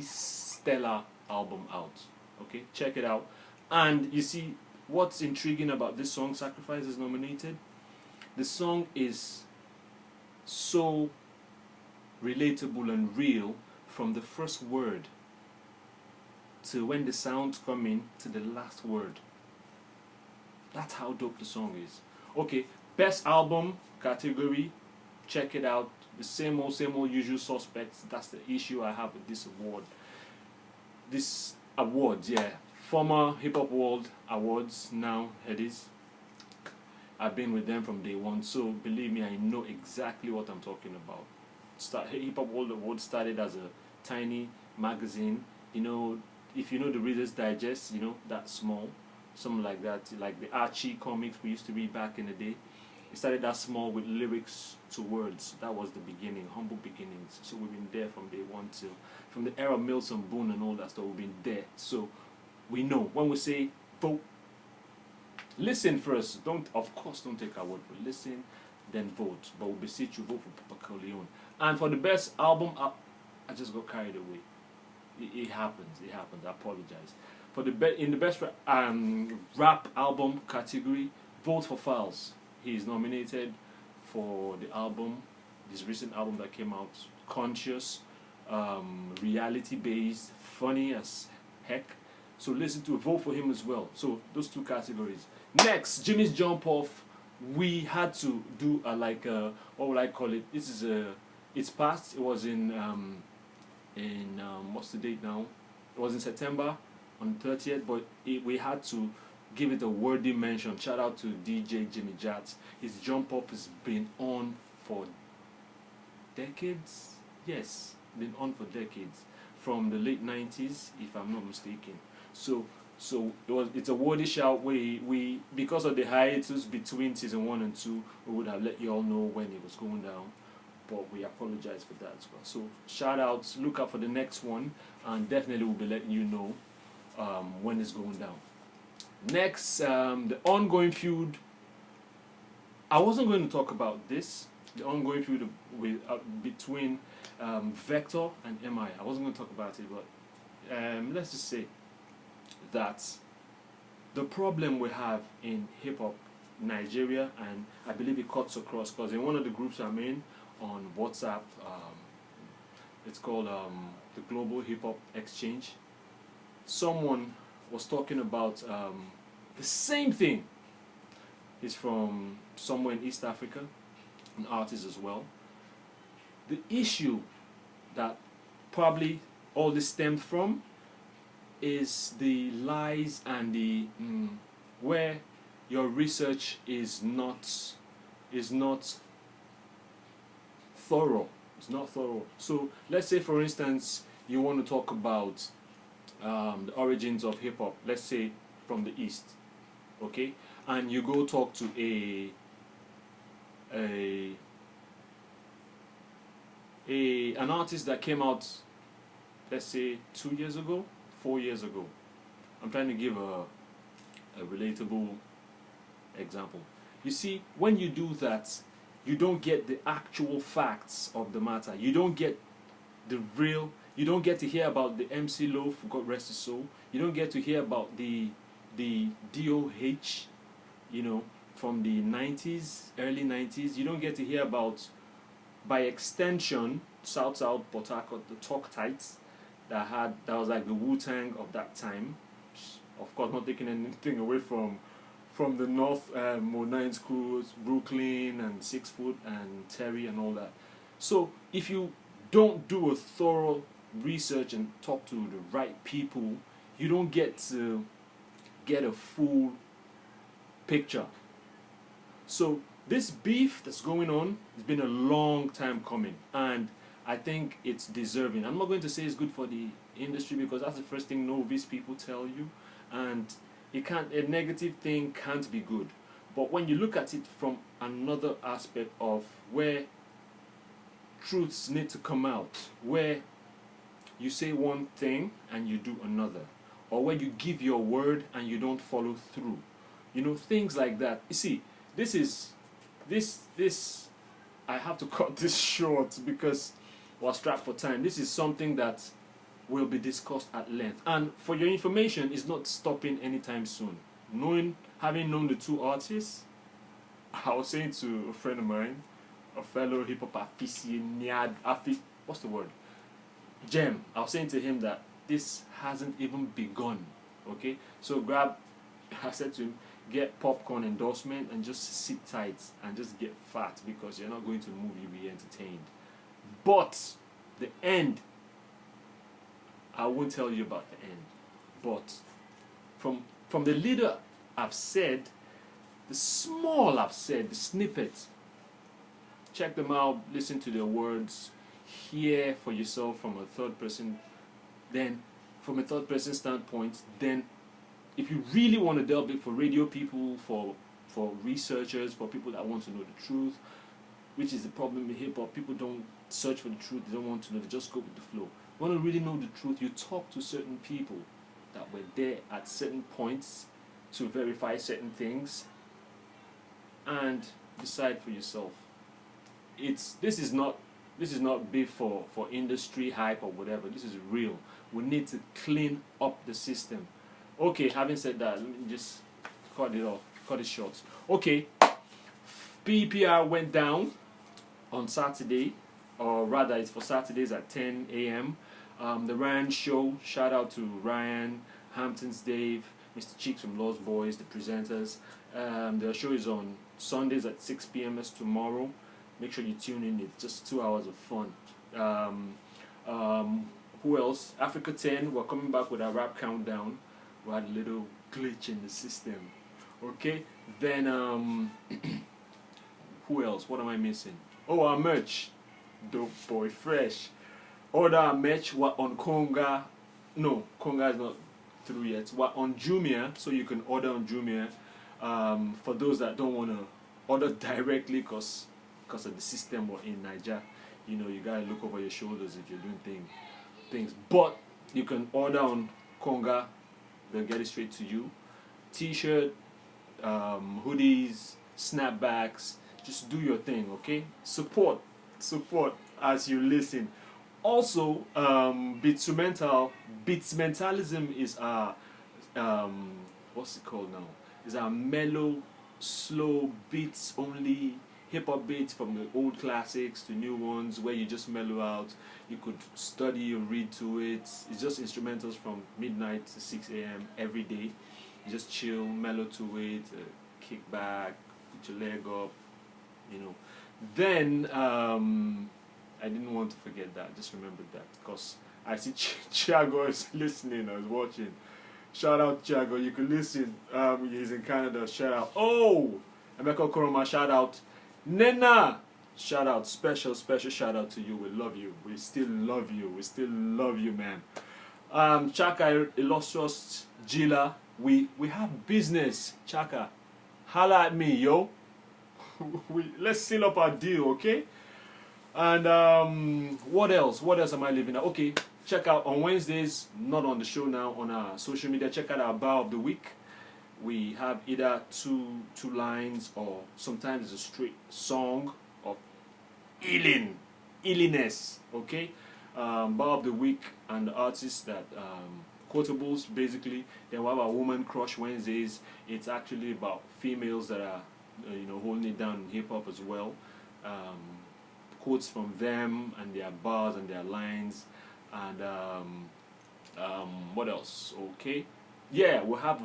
stellar album out. Okay, check it out. And you see, what's intriguing about this song, Sacrifice is nominated? The song is so relatable and real from the first word to when the sounds come in to the last word. That's how dope the song is. Okay, best album category, check it out. The same old usual suspects. That's the issue I have with this award. This award, yeah. Former Hip Hop World Awards, now Headies. I've been with them from day one, so believe me, I know exactly what I'm talking about. Hip Hop World Awards started as a tiny magazine. You know, if you know the Reader's Digest, you know, that small, something like that, like the Archie comics we used to read back in the day. It started that small with lyrics to words. That was the beginning, humble beginnings. So we've been there from day one till, from the era of Mills and Boone and all that stuff, we've been there. So we know when we say vote, listen first. Of course, don't take our word for it. Listen, then vote. But we beseech you, vote for Papa Leon. And for the best album, I just got carried away. It happens. It happens. I apologize. For the in the best rap album category, vote for Files. He is nominated for the album, this recent album that came out, conscious, reality-based, funny as heck. So listen to it, vote for him as well. So those two categories. Next, Jimmy's Jump Off. We had to do what would I call it? This is it's past. It was in what's the date now? It was in September on the 30th, but we had to give it a worthy mention. Shout out to DJ Jimmy Jats. His Jump Off has been on for decades. Yes, been on for decades, from the late 90s, if I'm not mistaken. So it's a worthy shout. We because of the hiatus between season 1 and 2, we would have let you all know when it was going down, but we apologize for that as well. So shout outs, look out for the next one, and definitely we'll be letting you know when it's going down. Next, the ongoing feud. I wasn't going to talk about this. The ongoing feud between Vector and MI. I wasn't going to talk about it, but let's just say that the problem we have in hip hop Nigeria, and I believe it cuts across, because in one of the groups I'm in on WhatsApp, it's called the Global Hip Hop Exchange. Someone was talking about the same thing. He's from somewhere in East Africa, an artist as well. The issue that probably all this stemmed from is the lies and the where your research is not thorough. It's not thorough. So let's say, for instance, you want to talk about the origins of hip hop, let's say from the East, okay, and you go talk to an artist that came out, let's say 2 years ago, 4 years ago. I'm trying to give a relatable example. You see, when you do that, you don't get the actual facts of the matter. You don't get the real. You don't get to hear about the MC Loaf, God rest his soul. You don't get to hear about the DOH, you know, from the 90s, early 90s. You don't get to hear about, by extension, South Port Harcourt, the Talk Tights, that was like the Wu-Tang of that time. Of course, not taking anything away from the North, Mo9 schools, Brooklyn and 6 Foot and Terry and all that. So if you don't do a thorough research and talk to the right people, you don't get to get a full picture. So this beef that's going on has been a long time coming, and I think it's deserving. I'm not going to say it's good for the industry, because that's the first thing novice people tell you, and a negative thing can't be good. But when you look at it from another aspect of where truths need to come out, where you say one thing and you do another, or where you give your word and you don't follow through, you know, things like that. You see, this I have to cut this short because we're strapped for time. This is something that will be discussed at length. And for your information, it's not stopping anytime soon. Having known the two artists, I was saying to a friend of mine, a fellow hip-hop aficionado, what's the word? Gem. I was saying to him that this hasn't even begun. Okay? So I said to him, get popcorn endorsement and just sit tight and just get fat, because you're not going to the movie, you'll be entertained. But the end, I won't tell you about the end. But from the little I've said, the small I've said, the snippets, check them out, listen to their words, hear for yourself from a third person. Then from a third person standpoint, then if you really want to delve it, for radio people, for researchers, for people that want to know the truth, which is the problem with hip hop, people don't search for the truth, they don't want to know, they just go with the flow. Want to really know the truth, you talk to certain people that were there at certain points to verify certain things and decide for yourself. This is not beef for industry hype or whatever. This is real. We need to clean up the system. Okay, having said that, let me just cut it short. Okay, PPR went down on Saturday, or rather it's for Saturdays at 10 a.m. The Ryan Show, shout out to Ryan, Hampton's Dave, Mr. Cheeks from Lost Boys, the presenters. The show is on Sundays at 6 p.m. That's tomorrow. Make sure you tune in, it's just 2 hours of fun. Who else? Africa 10, we're coming back with our rap countdown. We had a little glitch in the system. Okay, then who else? What am I missing? Oh, our merch. Dope boy, fresh. Order our merch. We're on Konga. No, Konga is not through yet. We're on Jumia, so you can order on Jumia. For those that don't want to order directly, because of the system we're in Nigeria, you know, you gotta look over your shoulders if you're doing things. But you can order on Konga. They'll get it straight to you. T-shirt, hoodies, snapbacks. Just do your thing, okay? Support as you listen. Also, Beatsmentalism is our what's it called now? Is our mellow, slow beats only, hip-hop beats from the old classics to new ones, where you just mellow out. You could study or read to it. It's just instrumentals from midnight to 6 a.m. every day. You just chill, mellow to it, kick back, put your leg up, you know. Then I didn't want to forget that. Just remembered that, because I see Thiago is listening. I was watching. Shout out Thiago. You can listen. He's in Canada. Shout out. Oh, Emeka Koroma. Shout out. Nena. Shout out. Special shout out to you. We love you. We still love you. We still love you, man. Chaka Illustrious Jila. We have business. Chaka, holla at me, yo. Let's seal up our deal, okay? And what else? What else am I leaving out? Okay, check out on Wednesdays, not on the show now, on our social media, check out our Bar of the Week. We have either two lines, or sometimes a straight song of illiness, okay? Bar of the Week and the artists that quotables basically. Then we have our Woman Crush Wednesdays. It's actually about females that are holding it down in hip hop as well. Quotes from them and their bars and their lines, and what else? Okay, yeah, we'll have